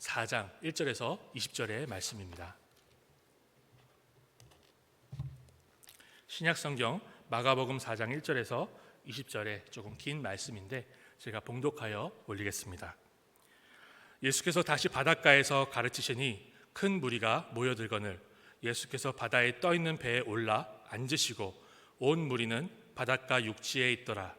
4장 1절에서 20절의 말씀입니다. 신약성경 마가복음 4장 1절에서 20절에 조금 긴 말씀인데 제가 봉독하여 올리겠습니다. 예수께서 다시 바닷가에서 가르치시니 큰 무리가 모여들거늘 예수께서 바다에 떠있는 배에 올라 앉으시고 온 무리는 바닷가 육지에 있더라.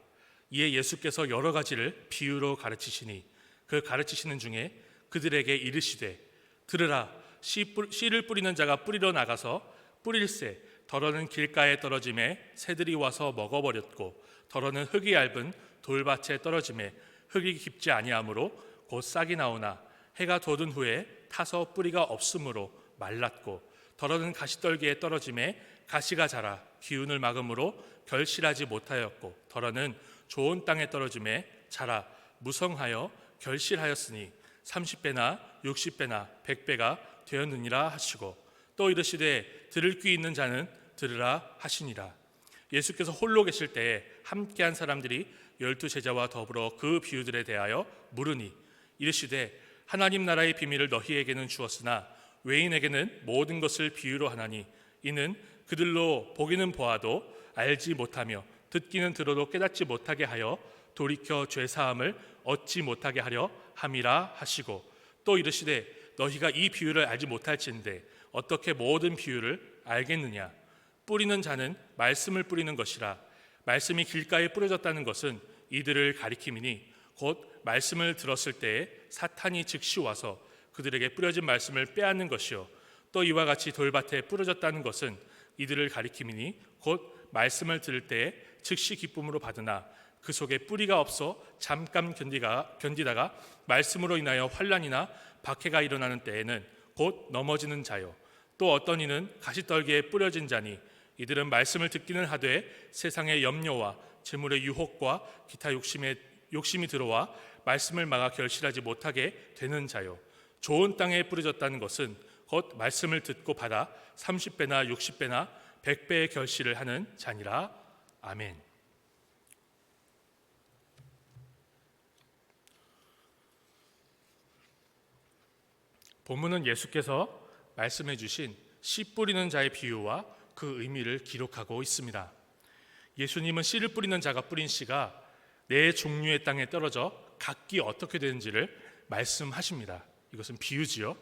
이에 예수께서 여러 가지를 비유로 가르치시니 그 가르치시는 중에 그들에게 이르시되 들으라. 씨를 뿌리는 자가 뿌리러 나가서 뿌릴새 더러는 길가에 떨어짐에 새들이 와서 먹어버렸고 더러는 흙이 얇은 돌밭에 떨어짐에 흙이 깊지 아니하므로 곧 싹이 나오나 해가 돋은 후에 타서 뿌리가 없으므로 말랐고 더러는 가시떨기에 떨어짐에 가시가 자라 기운을 막음으로 결실하지 못하였고 더러는 좋은 땅에 떨어짐에 자라 무성하여 결실하였으니 30배나 60배나 100배가 되었느니라 하시고 또 이르시되 들을 귀 있는 자는 들으라 하시니라. 예수께서 홀로 계실 때에 함께한 사람들이 12제자와 더불어 그 비유들에 대하여 물으니 이르시되 하나님 나라의 비밀을 너희에게는 주었으나 외인에게는 모든 것을 비유로 하나니 이는 그들로 보기는 보아도 알지 못하며 듣기는 들어도 깨닫지 못하게 하여 돌이켜 죄사함을 얻지 못하게 하려 함이라 하시고 또 이르시되 너희가 이 비유를 알지 못할진대 어떻게 모든 비유를 알겠느냐. 뿌리는 자는 말씀을 뿌리는 것이라. 말씀이 길가에 뿌려졌다는 것은 이들을 가리킴이니 곧 말씀을 들었을 때에 사탄이 즉시 와서 그들에게 뿌려진 말씀을 빼앗는 것이요 또 이와 같이 돌밭에 뿌려졌다는 것은 이들을 가리킴이니 곧 말씀을 들을 때에 즉시 기쁨으로 받으나 그 속에 뿌리가 없어 잠깐 견디다가 말씀으로 인하여 환난이나 박해가 일어나는 때에는 곧 넘어지는 자요 또 어떤 이는 가시떨기에 뿌려진 자니 이들은 말씀을 듣기는 하되 세상의 염려와 재물의 유혹과 기타 욕심이 들어와 말씀을 막아 결실하지 못하게 되는 자요 좋은 땅에 뿌려졌다는 것은 곧 말씀을 듣고 받아 30배나 60배나 100배의 결실을 하는 자니라. 아멘. 본문은 예수께서 말씀해 주신 씨 뿌리는 자의 비유와 그 의미를 기록하고 있습니다. 예수님은 씨를 뿌리는 자가 뿌린 씨가 네 종류의 땅에 떨어져 각기 어떻게 되는지를 말씀하십니다. 이것은 비유지요.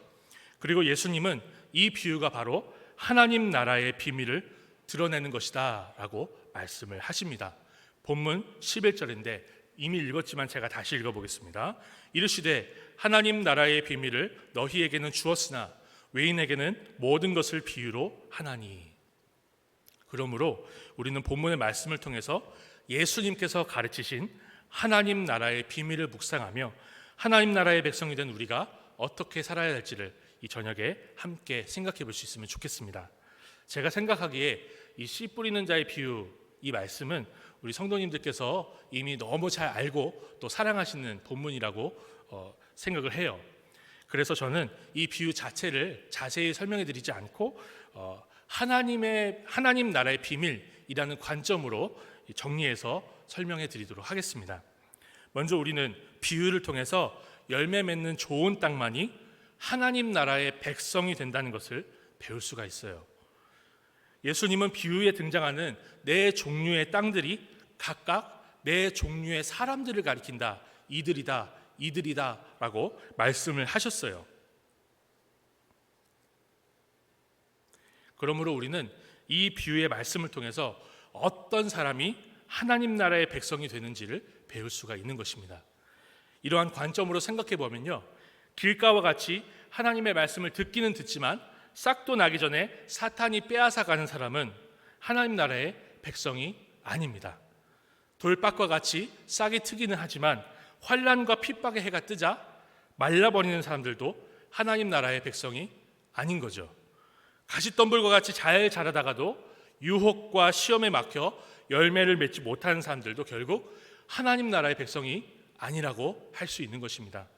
그리고 예수님은 이 비유가 바로 하나님 나라의 비밀을 드러내는 것이다 라고 말씀을 하십니다. 본문 11절인데 이미 읽었지만 제가 다시 읽어보겠습니다. 이르시되 하나님 나라의 비밀을 너희에게는 주었으나 외인에게는 모든 것을 비유로 하나니. 그러므로 우리는 본문의 말씀을 통해서 예수님께서 가르치신 하나님 나라의 비밀을 묵상하며 하나님 나라의 백성이 된 우리가 어떻게 살아야 할지를 이 저녁에 함께 생각해 볼 수 있으면 좋겠습니다. 제가 생각하기에 이 씨 뿌리는 자의 비유, 이 말씀은 우리 성도님들께서 이미 너무 잘 알고 또 사랑하시는 본문이라고 생각을 해요. 그래서 저는 이 비유 자체를 자세히 설명해 드리지 않고 하나님 나라의 비밀이라는 관점으로 정리해서 설명해 드리도록 하겠습니다. 먼저 우리는 비유를 통해서 열매 맺는 좋은 땅만이 하나님 나라의 백성이 된다는 것을 배울 수가 있어요. 예수님은 비유에 등장하는 네 종류의 땅들이 각각 네 종류의 사람들을 가리킨다. 이들이다 라고 말씀을 하셨어요. 그러므로 우리는 이 비유의 말씀을 통해서 어떤 사람이 하나님 나라의 백성이 되는지를 배울 수가 있는 것입니다. 이러한 관점으로 생각해 보면요, 길가와 같이 하나님의 말씀을 듣기는 듣지만 싹도 나기 전에 사탄이 빼앗아 가는 사람은 하나님 나라의 백성이 아닙니다. 돌밭과 같이 싹이 트기는 하지만 환난과 핍박의 해가 뜨자 말라버리는 사람들도 하나님 나라의 백성이 아닌 거죠. 가시덤불과 같이 잘 자라다가도 유혹과 시험에 막혀 열매를 맺지 못하는 사람들도 결국 하나님 나라의 백성이 아니라고 할 수 있는 것입니다.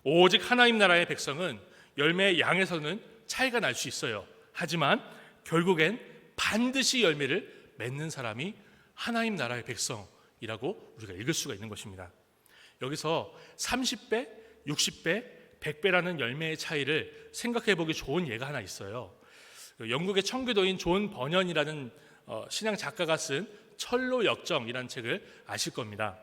오직 하나님 나라의 백성은 열매의 양에서는 차이가 날 수 있어요. 하지만 결국엔 반드시 열매를 맺는 사람이 하나님 나라의 백성이라고 우리가 읽을 수가 있는 것입니다. 여기서 30배, 60배, 100배라는 열매의 차이를 생각해 보기 좋은 예가 하나 있어요. 영국의 청교도인 존 버년이라는 신앙 작가가 쓴 철로 역정이라는 책을 아실 겁니다.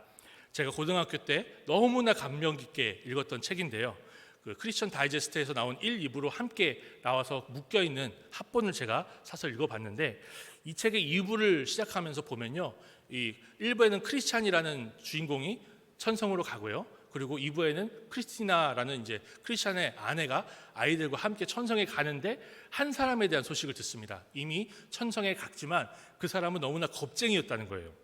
제가 고등학교 때 너무나 감명 깊게 읽었던 책인데요. 그 크리스천 다이제스트에서 나온 1, 2부로 함께 나와서 묶여있는 합본을 제가 사서 읽어봤는데, 이 책의 2부를 시작하면서 보면요, 이 1부에는 크리스찬이라는 주인공이 천성으로 가고요, 그리고 2부에는 크리스티나라는 이제 크리스찬의 아내가 아이들과 함께 천성에 가는데 한 사람에 대한 소식을 듣습니다. 이미 천성에 갔지만 그 사람은 너무나 겁쟁이였다는 거예요.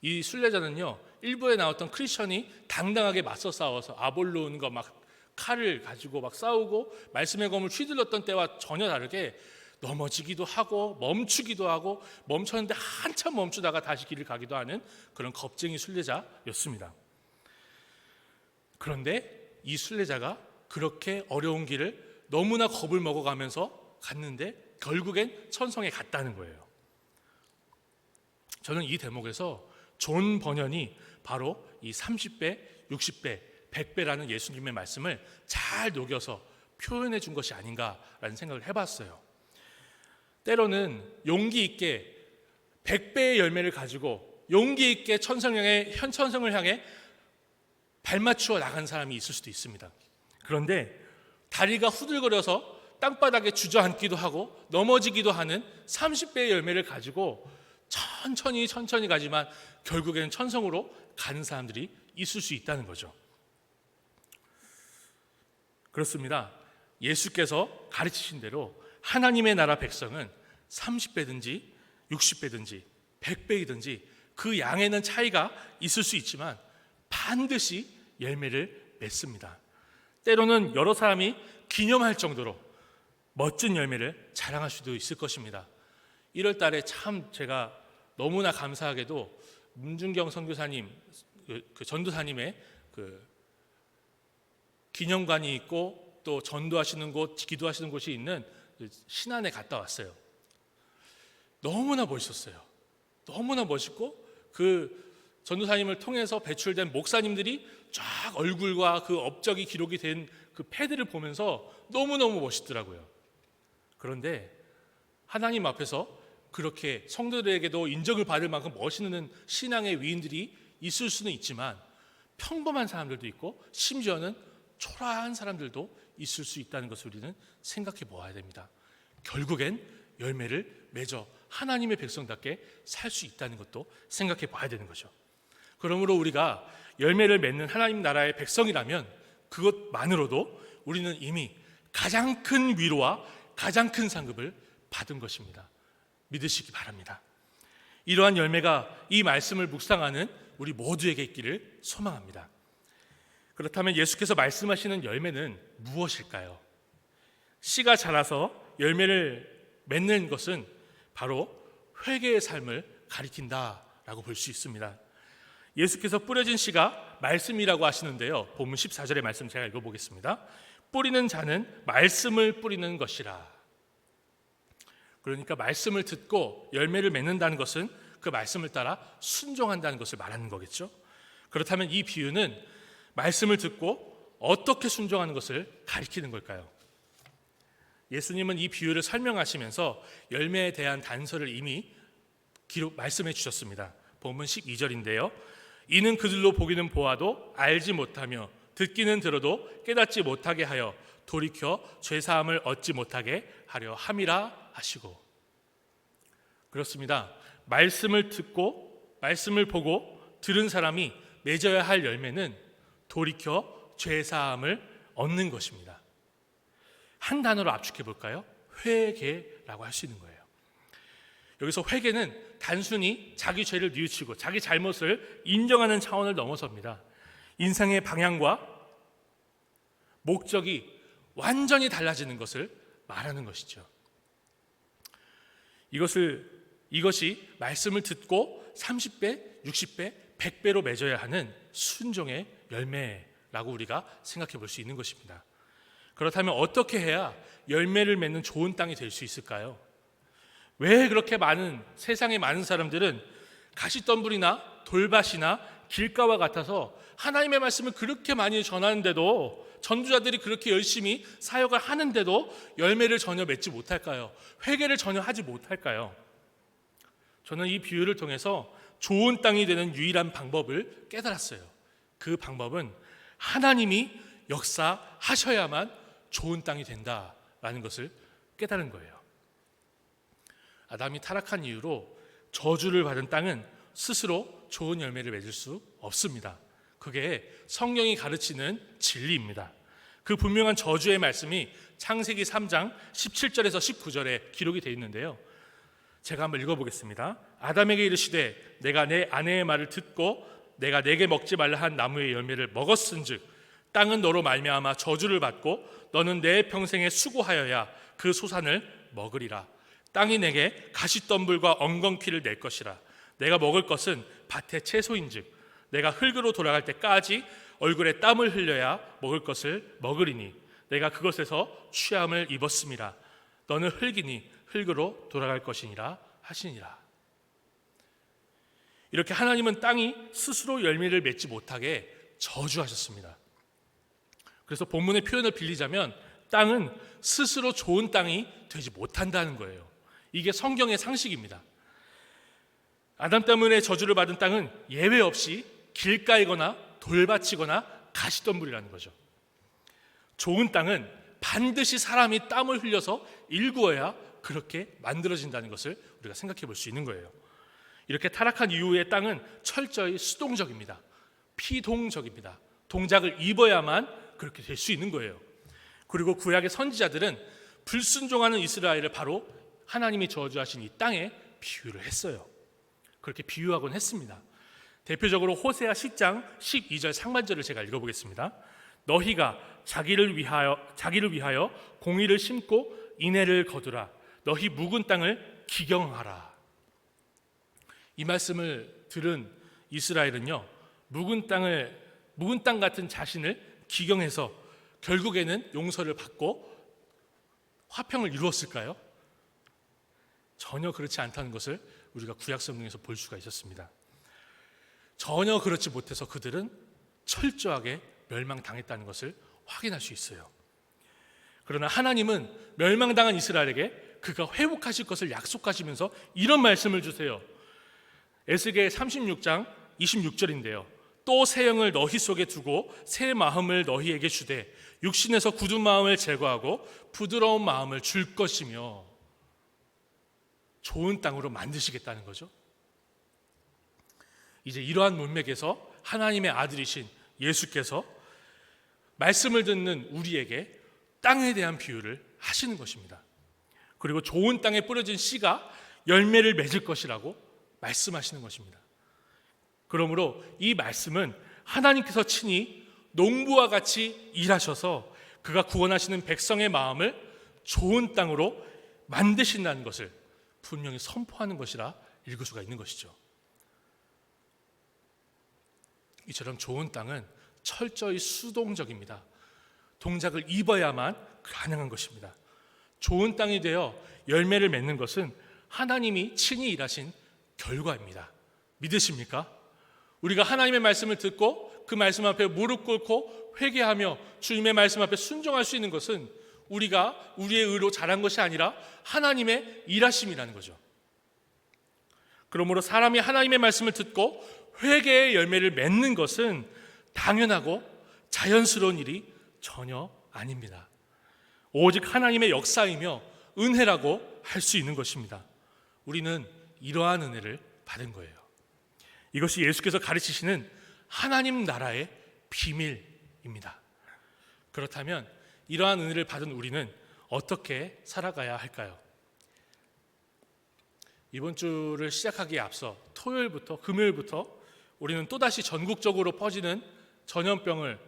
이 순례자는요, 1부에 나왔던 크리스천이 당당하게 맞서 싸워서 아볼론과 막 칼을 가지고 막 싸우고 말씀의 검을 휘둘렀던 때와 전혀 다르게 넘어지기도 하고 멈추기도 하고, 멈췄는데 한참 멈추다가 다시 길을 가기도 하는 그런 겁쟁이 순례자였습니다. 그런데 이 순례자가 그렇게 어려운 길을 너무나 겁을 먹어가면서 갔는데 결국엔 천성에 갔다는 거예요. 저는 이 대목에서 존 버년이 바로 이 30배, 60배, 100배라는 예수님의 말씀을 잘 녹여서 표현해 준 것이 아닌가라는 생각을 해봤어요. 때로는 용기 있게 100배의 열매를 가지고 용기 있게 천성을 향해 발맞추어 나간 사람이 있을 수도 있습니다. 그런데 다리가 후들거려서 땅바닥에 주저앉기도 하고 넘어지기도 하는 30배의 열매를 가지고 천천히 가지만 결국에는 천성으로 가는 사람들이 있을 수 있다는 거죠. 그렇습니다. 예수께서 가르치신 대로 하나님의 나라 백성은 30배든지 60배든지 100배이든지 그 양에는 차이가 있을 수 있지만 반드시 열매를 맺습니다. 때로는 여러 사람이 기념할 정도로 멋진 열매를 자랑할 수도 있을 것입니다. 1월 달에 참 제가 너무나 감사하게도 문준경 선교사님, 그 전도사님의 그 기념관이 있고 또 전도하시는 곳, 기도하시는 곳이 있는 신안에 갔다 왔어요. 너무나 멋있었어요. 너무나 멋있고 그 전도사님을 통해서 배출된 목사님들이 쫙 얼굴과 그 업적이 기록이 된 그 패드를 보면서 너무너무 멋있더라고요. 그런데 하나님 앞에서 그렇게 성도들에게도 인정을 받을 만큼 멋있는 신앙의 위인들이 있을 수는 있지만 평범한 사람들도 있고 심지어는 초라한 사람들도 있을 수 있다는 것을 우리는 생각해 보아야 됩니다. 결국엔 열매를 맺어 하나님의 백성답게 살 수 있다는 것도 생각해 봐야 되는 거죠. 그러므로 우리가 열매를 맺는 하나님 나라의 백성이라면 그것만으로도 우리는 이미 가장 큰 위로와 가장 큰 상급을 받은 것입니다. 믿으시기 바랍니다. 이러한 열매가 이 말씀을 묵상하는 우리 모두에게 있기를 소망합니다. 그렇다면 예수께서 말씀하시는 열매는 무엇일까요? 씨가 자라서 열매를 맺는 것은 바로 회개의 삶을 가리킨다라고 볼 수 있습니다. 예수께서 뿌려진 씨가 말씀이라고 하시는데요, 본문 14절의 말씀 제가 읽어보겠습니다. 뿌리는 자는 말씀을 뿌리는 것이라. 그러니까 말씀을 듣고 열매를 맺는다는 것은 그 말씀을 따라 순종한다는 것을 말하는 거겠죠. 그렇다면 이 비유는 말씀을 듣고 어떻게 순종하는 것을 가리키는 걸까요? 예수님은 이 비유를 설명하시면서 열매에 대한 단서를 이미 말씀해 주셨습니다. 본문 12절인데요. 이는 그들로 보기는 보아도 알지 못하며 듣기는 들어도 깨닫지 못하게 하여 돌이켜 죄사함을 얻지 못하게 하려 함이라 하시고. 그렇습니다. 말씀을 듣고 말씀을 보고 들은 사람이 맺어야 할 열매는 돌이켜 죄사함을 얻는 것입니다. 한 단어로 압축해 볼까요? 회개라고 할 수 있는 거예요. 여기서 회개는 단순히 자기 죄를 뉘우치고 자기 잘못을 인정하는 차원을 넘어섭니다. 인생의 방향과 목적이 완전히 달라지는 것을 말하는 것이죠. 이것이 말씀을 듣고 30배, 60배, 100배로 맺어야 하는 순종의 열매라고 우리가 생각해 볼 수 있는 것입니다. 그렇다면 어떻게 해야 열매를 맺는 좋은 땅이 될 수 있을까요? 왜 그렇게 세상의 많은 사람들은 가시덤불이나 돌밭이나 길가와 같아서 하나님의 말씀을 그렇게 많이 전하는데도, 전도자들이 그렇게 열심히 사역을 하는데도 열매를 전혀 맺지 못할까요? 회개를 전혀 하지 못할까요? 저는 이 비유를 통해서 좋은 땅이 되는 유일한 방법을 깨달았어요. 그 방법은 하나님이 역사하셔야만 좋은 땅이 된다라는 것을 깨달은 거예요. 아담이 타락한 이후로 저주를 받은 땅은 스스로 좋은 열매를 맺을 수 없습니다. 그게 성경이 가르치는 진리입니다. 그 분명한 저주의 말씀이 창세기 3장 17절에서 19절에 기록이 되어 있는데요. 제가 한번 읽어보겠습니다. 아담에게 이르시되 내가 내 아내의 말을 듣고 내가 내게 먹지 말라 한 나무의 열매를 먹었은즉 땅은 너로 말미암아 저주를 받고 너는 내 평생에 수고하여야 그 소산을 먹으리라. 땅이 내게 가시덤불과 엉겅퀴를 낼 것이라. 내가 먹을 것은 밭의 채소인즉 내가 흙으로 돌아갈 때까지 얼굴에 땀을 흘려야 먹을 것을 먹으리니 내가 그것에서 취함을 입었음이라. 너는 흙이니 흙으로 돌아갈 것이니라 하시니라. 이렇게 하나님은 땅이 스스로 열매를 맺지 못하게 저주하셨습니다. 그래서 본문의 표현을 빌리자면 땅은 스스로 좋은 땅이 되지 못한다는 거예요. 이게 성경의 상식입니다. 아담 때문에 저주를 받은 땅은 예외 없이 길가이거나 돌밭이거나 가시덤불이라는 거죠. 좋은 땅은 반드시 사람이 땀을 흘려서 일구어야 그렇게 만들어진다는 것을 우리가 생각해 볼 수 있는 거예요. 이렇게 타락한 이후의 땅은 철저히 수동적입니다. 피동적입니다. 동작을 입어야만 그렇게 될 수 있는 거예요. 그리고 구약의 선지자들은 불순종하는 이스라엘을 바로 하나님이 저주하신 이 땅에 비유를 했어요. 그렇게 비유하곤 했습니다. 대표적으로 호세아 10장 12절 상반절을 제가 읽어보겠습니다. 너희가 자기를 위하여 공의를 심고 인애를 거두라. 너희 묵은 땅을 기경하라. 이 말씀을 들은 이스라엘은요, 묵은 땅 같은 자신을 기경해서 결국에는 용서를 받고 화평을 이루었을까요? 전혀 그렇지 않다는 것을 우리가 구약 성경에서 볼 수가 있었습니다. 전혀 그렇지 못해서 그들은 철저하게 멸망당했다는 것을 확인할 수 있어요. 그러나 하나님은 멸망당한 이스라엘에게 그가 회복하실 것을 약속하시면서 이런 말씀을 주세요. 에스겔 36장 26절인데요. 또 새 영을 너희 속에 두고 새 마음을 너희에게 주되 육신에서 굳은 마음을 제거하고 부드러운 마음을 줄 것이며, 좋은 땅으로 만드시겠다는 거죠. 이제 이러한 문맥에서 하나님의 아들이신 예수께서 말씀을 듣는 우리에게 땅에 대한 비유를 하시는 것입니다. 그리고 좋은 땅에 뿌려진 씨가 열매를 맺을 것이라고 말씀하시는 것입니다. 그러므로 이 말씀은 하나님께서 친히 농부와 같이 일하셔서 그가 구원하시는 백성의 마음을 좋은 땅으로 만드신다는 것을 분명히 선포하는 것이라 읽을 수가 있는 것이죠. 이처럼 좋은 땅은 철저히 수동적입니다. 동작을 입어야만 가능한 것입니다. 좋은 땅이 되어 열매를 맺는 것은 하나님이 친히 일하신 결과입니다. 믿으십니까? 우리가 하나님의 말씀을 듣고 그 말씀 앞에 무릎 꿇고 회개하며 주님의 말씀 앞에 순종할 수 있는 것은 우리가 우리의 의로 잘한 것이 아니라 하나님의 일하심이라는 거죠. 그러므로 사람이 하나님의 말씀을 듣고 회개의 열매를 맺는 것은 당연하고 자연스러운 일이 전혀 아닙니다. 오직 하나님의 역사이며 은혜라고 할 수 있는 것입니다. 우리는 이러한 은혜를 받은 거예요. 이것이 예수께서 가르치시는 하나님 나라의 비밀입니다. 그렇다면 이러한 은혜를 받은 우리는 어떻게 살아가야 할까요? 이번 주를 시작하기에 앞서 토요일부터 금요일부터 우리는 또다시 전국적으로 퍼지는 전염병을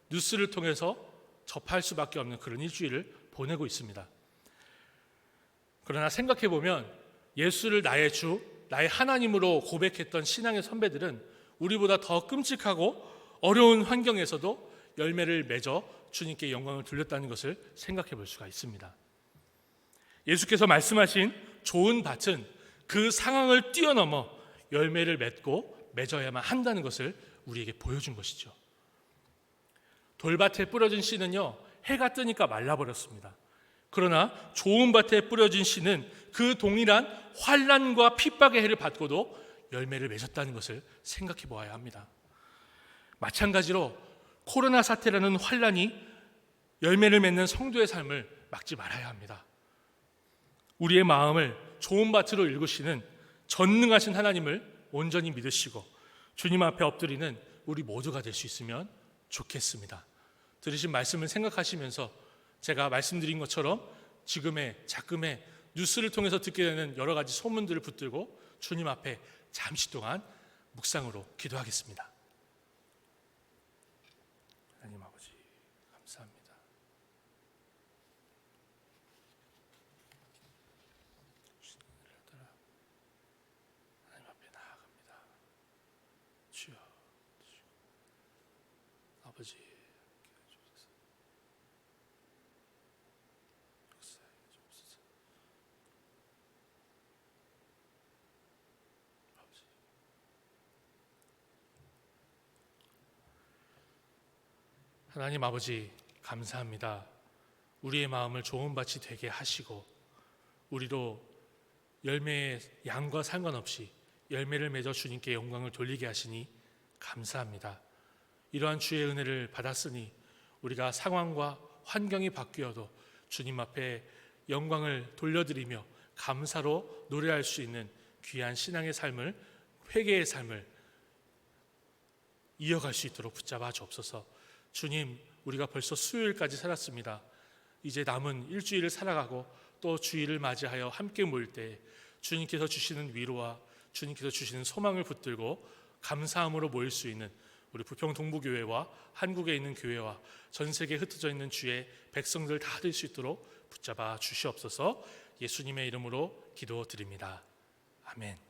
뉴스를 통해서 접할 수밖에 없는 그런 일주일을 보내고 있습니다. 그러나 생각해보면 예수를 나의 주, 나의 하나님으로 고백했던 신앙의 선배들은 우리보다 더 끔찍하고 어려운 환경에서도 열매를 맺어 주님께 영광을 돌렸다는 것을 생각해 볼 수가 있습니다. 예수께서 말씀하신 좋은 밭은 그 상황을 뛰어넘어 열매를 맺고 맺어야만 한다는 것을 우리에게 보여준 것이죠. 돌밭에 뿌려진 씨는요, 해가 뜨니까 말라버렸습니다. 그러나 좋은 밭에 뿌려진 씨는 그 동일한 환난과 핍박의 해를 받고도 열매를 맺었다는 것을 생각해 보아야 합니다. 마찬가지로 코로나 사태라는 환난이 열매를 맺는 성도의 삶을 막지 말아야 합니다. 우리의 마음을 좋은 밭으로 일구시는 전능하신 하나님을 온전히 믿으시고 주님 앞에 엎드리는 우리 모두가 될 수 있으면 좋겠습니다. 들으신 말씀을 생각하시면서 제가 말씀드린 것처럼 지금의 작금의 뉴스를 통해서 듣게 되는 여러 가지 소문들을 붙들고 주님 앞에 잠시 동안 묵상으로 기도하겠습니다. 하나님 아버지 감사합니다. 하나님 앞에 나아갑니다. 주여, 아버지 하나님 아버지 감사합니다. 우리의 마음을 좋은 밭이 되게 하시고 우리도 열매의 양과 상관없이 열매를 맺어 주님께 영광을 돌리게 하시니 감사합니다. 이러한 주의 은혜를 받았으니 우리가 상황과 환경이 바뀌어도 주님 앞에 영광을 돌려드리며 감사로 노래할 수 있는 귀한 신앙의 삶을, 회개의 삶을 이어갈 수 있도록 붙잡아 주옵소서. 주님, 우리가 벌써 수요일까지 살았습니다. 이제 남은 일주일을 살아가고 또 주일을 맞이하여 함께 모일 때 주님께서 주시는 위로와 주님께서 주시는 소망을 붙들고 감사함으로 모일 수 있는 우리 부평 동부교회와 한국에 있는 교회와 전 세계에 흩어져 있는 주의 백성들 다 될 수 있도록 붙잡아 주시옵소서. 예수님의 이름으로 기도드립니다. 아멘.